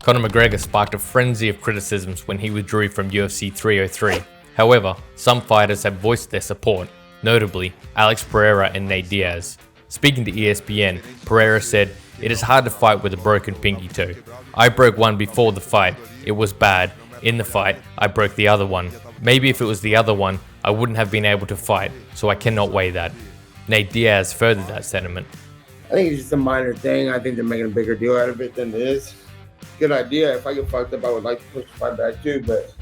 Conor McGregor sparked a frenzy of criticisms when he withdrew from UFC 303. However, some fighters have voiced their support, notably Alex Pereira and Nate Diaz. Speaking to ESPN, Pereira said, "It is hard to fight with a broken pinky toe. I broke one before the fight. It was bad. In the fight, I broke the other one. Maybe if it was the other one, I wouldn't have been able to fight, so I cannot weigh that." Nate Diaz furthered that sentiment. I think it's just a minor thing. I think they're making a bigger deal out of it than it is. Good idea. If I get fucked up, I would like to push the fight back too, but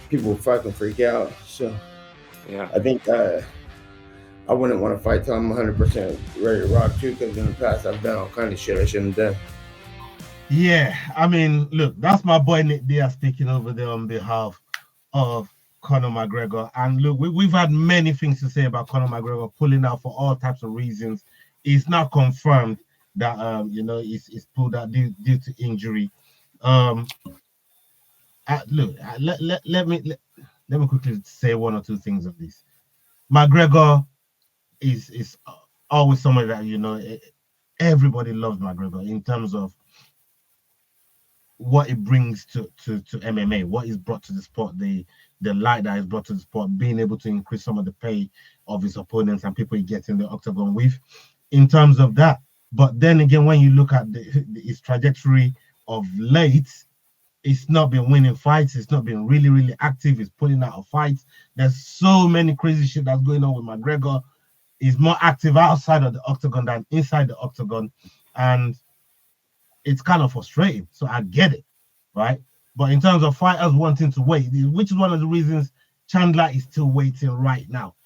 people will fucking freak out. So yeah, I think I wouldn't want to fight till I'm 100% ready to rock too, because in the past I've done all kind of shit I shouldn't have done. Yeah, I mean, look, that's my boy Nick Diaz speaking over there on behalf of Conor McGregor. And look, we've had many things to say about Conor McGregor pulling out for all types of reasons. It's not confirmed that he's pulled out due to injury. Let me quickly say one or two things of this. McGregor is always somebody that everybody loves McGregor in terms of what it brings to MMA, what is brought to the sport, the light that is brought to the sport, being able to increase some of the pay of his opponents and people he gets in the octagon with, in terms of that. But then again, when you look at his trajectory of late, it's not been winning fights. It's not been really, really active. It's pulling out of fights. There's so many crazy shit that's going on with McGregor. He's more active outside of the octagon than inside the octagon. And it's kind of frustrating. So I get it, right? But in terms of fighters wanting to wait, which is one of the reasons Chandler is still waiting right now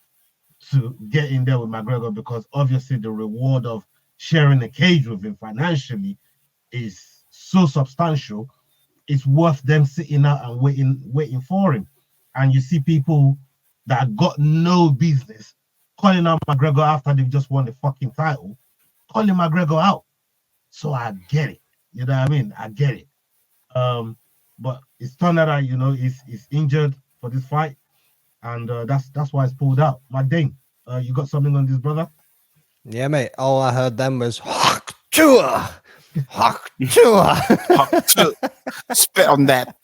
to get in there with McGregor, because obviously the reward of sharing a cage with him financially is so substantial. It's worth them sitting out and waiting for him. And you see people that got no business calling out McGregor after they've just won the fucking title, calling McGregor out. So I get it. You know what I mean? I get it. But it's turned out, he's injured for this fight, and that's why it's pulled out. But Dane, you got something on this, brother? Yeah, mate. All I heard then was Hawk Chua. Spit on that.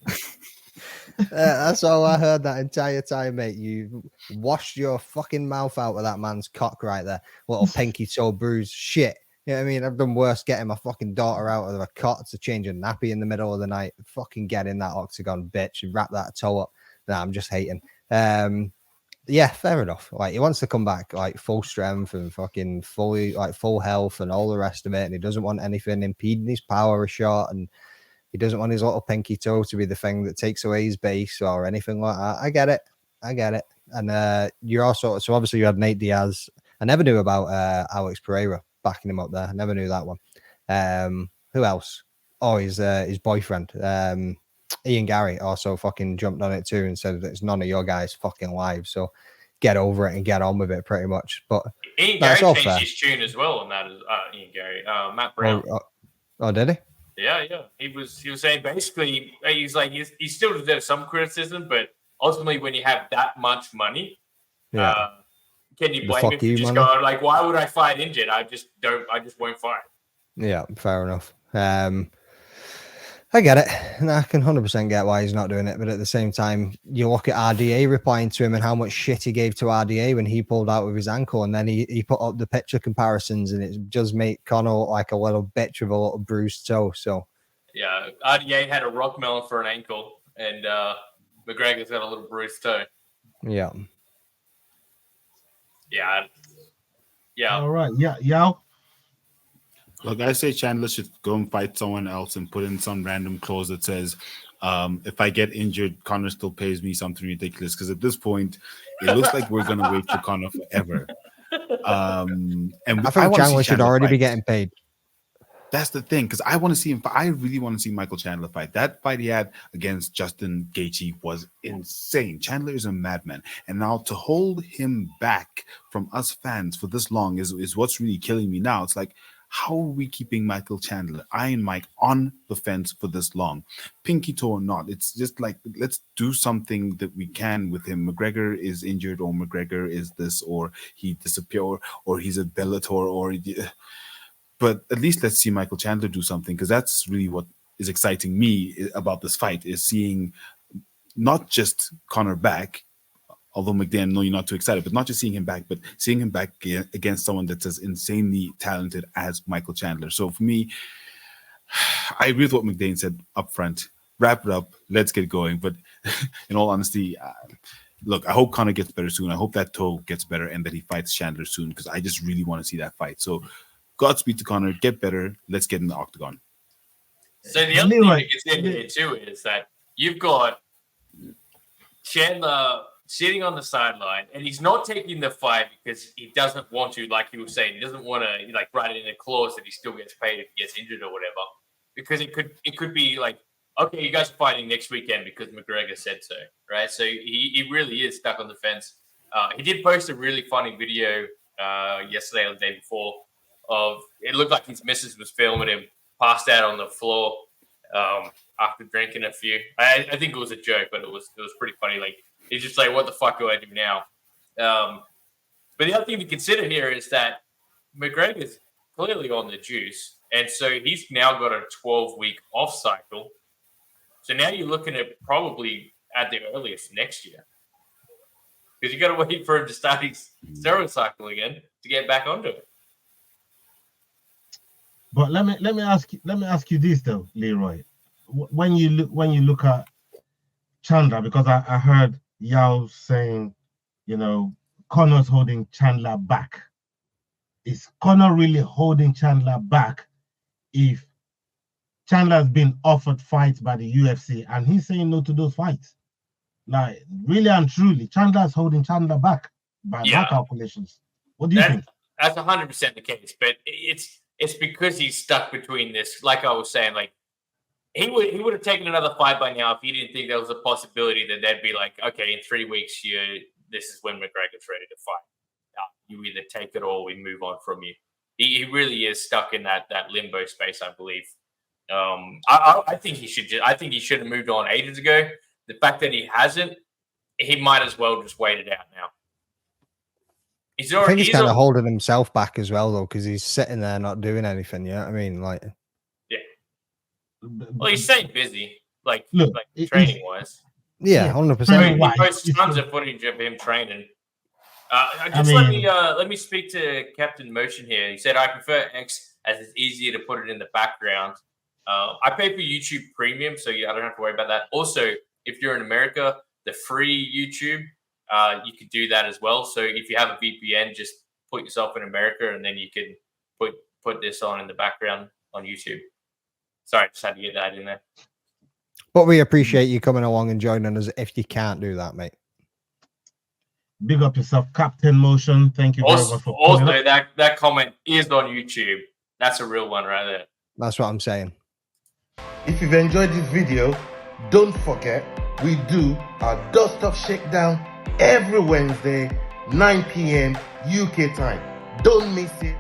That's all I heard that entire time, mate. You washed your fucking mouth out with that man's cock right there. Little pinky toe bruise shit. You know what I mean? I've done worse getting my fucking daughter out of a cot to change a nappy in the middle of the night. Fucking get in that octagon, bitch, and wrap that toe up. Nah, I'm just hating. Yeah, fair enough. Like, he wants to come back like full strength and fucking fully like full health and all the rest of it, and he doesn't want anything impeding his power a shot, and he doesn't want his little pinky toe to be the thing that takes away his base or anything like that. I get it. And you're also, so obviously you had Nate Diaz. I never knew about Alex Pereira backing him up there. I never knew that one. Who else? Oh, his boyfriend. Ian Gary also fucking jumped on it too and said that it's none of your guys' fucking lives. So get over it and get on with it pretty much. But Ian Gary changed his tune as well on that. Ian Gary, Matt Brown. Oh, did he? Yeah. He was saying basically he's like he still deserves some criticism, but ultimately when you have that much money, can you blame him for just going like, why would I fight injured? I just won't fight. Yeah, fair enough. I get it. And I can 100% get why he's not doing it. But at the same time, you look at RDA replying to him and how much shit he gave to RDA when he pulled out with his ankle. And then he put up the picture comparisons and it just made Conor look like a little bitch with a little bruised toe. So, yeah, RDA had a rock melon for an ankle and McGregor's got a little bruised toe. Yeah. Yeah. All right. Yeah. Look, I say Chandler should go and fight someone else and put in some random clause that says, if I get injured, Conor still pays me something ridiculous. Because at this point, it looks like we're going to wait for Conor forever. And I think Chandler should already be getting paid. That's the thing, because I want to see him. I really want to see Michael Chandler fight. That fight he had against Justin Gaethje was insane. Chandler is a madman, and now to hold him back from us fans for this long is what's really killing me now. It's like, how are we keeping Michael Chandler, Iron Mike, on the fence for this long? Pinky toe or not, it's just like, let's do something that we can with him. McGregor is injured, or McGregor is this, or he disappeared, or he's a Bellator, or... But at least let's see Michael Chandler do something, because that's really what is exciting me about this fight is seeing not just Conor back, although McDain, I know you're not too excited, but not just seeing him back, but seeing him back against someone that's as insanely talented as Michael Chandler. So for me, I agree with what McDain said up front. Wrap it up. Let's get going. But in all honesty, look, I hope Conor gets better soon. I hope that toe gets better and that he fights Chandler soon because I just really want to see that fight. So Godspeed to Conor. Get better. Let's get in the octagon. So the other thing to consider here too is that you've got Chandler sitting on the sideline, and he's not taking the fight because he doesn't want to, like he was saying, he doesn't want to like write it in a clause that he still gets paid if he gets injured or whatever. Because it could be like, okay, you guys are fighting next weekend because McGregor said so, right? So he really is stuck on the fence. He did post a really funny video yesterday or the day before of it looked like his missus was filming him passed out on the floor after drinking a few. I think it was a joke, but it was pretty funny. Like he's just like, what the fuck do I do now? But the other thing to consider here is that McGregor's clearly on the juice, and so he's now got a 12-week off cycle. So now you're looking at probably at the earliest next year, because you got to wait for him to start his steroid cycle again to get back onto it. But let me ask you this though, Leroy. When you look at Chandler, because I heard Yao saying, Conor's holding Chandler back. Is Conor really holding Chandler back if Chandler's been offered fights by the UFC and he's saying no to those fights? Like, really and truly, Chandler's holding Chandler back by my calculations. What do you think? That's 100% the case, but it's because he's stuck between this. Like I was saying, like he would have taken another fight by now if he didn't think there was a possibility that they'd be like, okay, in 3 weeks, this is when McGregor's ready to fight. You either take it or we move on from you. He really is stuck in that limbo space, I believe. I think he should have moved on ages ago. The fact that he hasn't, he might as well just wait it out now. I think he's kind of holding himself back as well, though, because he's sitting there not doing anything. You know what I mean? Like, yeah. Well, he's staying busy, like training wise. Yeah, 100%. He posts tons of footage of him training. Let me speak to Captain Motion here. He said, I prefer X as it's easier to put it in the background. I pay for YouTube Premium, so I don't have to worry about that. Also, if you're in America, the free YouTube, you can do that as well. So if you have a VPN, just put yourself in America, and then you can put this on in the background on YouTube. Sorry, just had to get that in there. But we appreciate you coming along and joining us if you can't do that, mate. Big up yourself, Captain Motion. Thank you very much for also that comment is on YouTube. That's a real one right there. That's what I'm saying. If you've enjoyed this video, don't forget we do our Dust Off Shakedown every Wednesday, 9 p.m. UK time. Don't miss it.